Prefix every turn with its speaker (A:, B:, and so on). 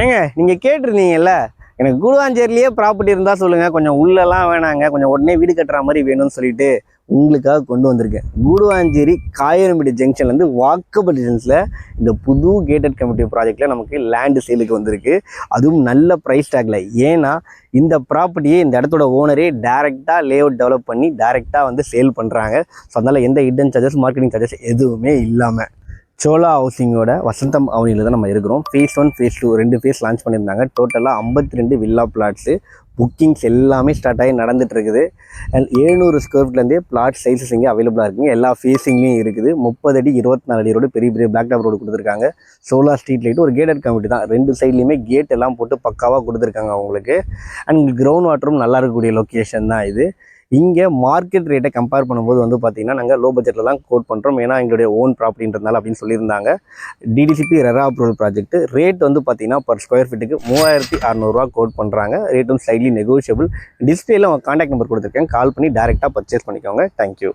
A: ஏங்க நீங்கள் கேட்டிருந்தீங்கல்ல, எனக்கு கூடுவாஞ்சேரியிலேயே ப்ராப்பர்ட்டி இருந்தால் சொல்லுங்கள், கொஞ்சம் உள்ளெல்லாம் வேணாங்க, கொஞ்சம் உடனே வீடு கட்டுற மாதிரி வேணும்னு சொல்லிட்டு உங்களுக்காக கொண்டு வந்திருக்கேன். கூடுவாஞ்சேரி காயரம்பேடு ஜங்ஷன்லேருந்து வாக்கபிள் டிஸ்டன்ஸில் இந்த புது கேட்டட் கம்யூனிட்டி ப்ராஜெக்டில் நமக்கு லேண்டு சேலுக்கு வந்திருக்கு. அதுவும் நல்ல ப்ரைஸ் டேக்கில். ஏன்னா இந்த ப்ராப்பர்ட்டியை இந்த இடத்தோட ஓனரே டேரெக்டாக லே அவுட் டெவலப் பண்ணி டேரெக்டாக வந்து சேல் பண்ணுறாங்க. ஸோ அதனால் எந்த ஹிடன் சார்ஜஸ், மார்க்கெட்டிங் சார்ஜஸ் எதுவுமே இல்லாமல் சோலா ஹவுசிங்கோட வசந்தம் அவனியில் தான் நம்ம இருக்கிறோம். ஃபேஸ் 1 ஃபேஸ் 2 2 ஃபேஸ் லான்ச் பண்ணியிருந்தாங்க. டோட்டலாக 52 வில்லா பிளாட்ஸு புக்கிங்ஸ் எல்லாமே ஸ்டார்ட் ஆகி நடந்துட்டு இருக்குது. அண்ட் 700 ஸ்கொயர் ஃபீட்லேருந்தே பிளாட் சைஸஸ் இங்கே அவைலபிளாக இருக்குங்க. எல்லா ஃபேஸிங்லேயும் இருக்குது. 30 அடி 24 அடி ரோடு, பெரிய பெரிய பிளாக் டாப் ரோடு கொடுத்துருக்காங்க. சோலார் ஸ்ட்ரீட் லைட்டு, ஒரு கேட்டட் கம்யூனிட்டி தான். 2 சைட்லேயுமே கேட் எல்லாம் போட்டு பக்காவாக கொடுத்துருக்காங்க அவங்களுக்கு. அண்ட் கிரவுண்ட் வாட்டரும் நல்லா இருக்கக்கூடிய லொக்கேஷன் தான் இது. இங்கே மார்க்கெட் ரேட்டை கம்பேர் பண்ணும்போது வந்து பார்த்திங்கன்னா நாங்கள் லோ பட்ஜெட்டில் தான் கோட் பண்ணுறோம். ஏன்னா எங்களுடைய ஓன் ப்ராப்பர்ட்டின்றதுனால அப்படின்னு சொல்லியிருந்தாங்க. DTCP RERA approval project rate வந்து பார்த்திங்கன்னா பர் ஸ்கொயர் ஃபீட்டுக்கு 3600 கோட் பண்ணுறாங்க. ரேட்டும் ஸ்லைட்லி நெகோஷியபிள். டிஸ்பிளேல உங்கள் கான்டாக்ட் நம்பர் கொடுத்துருக்கேன், கால் பண்ணி டேரெக்டாக பர்ச்சேஸ் பண்ணிக்கோங்க. தேங்க்யூ.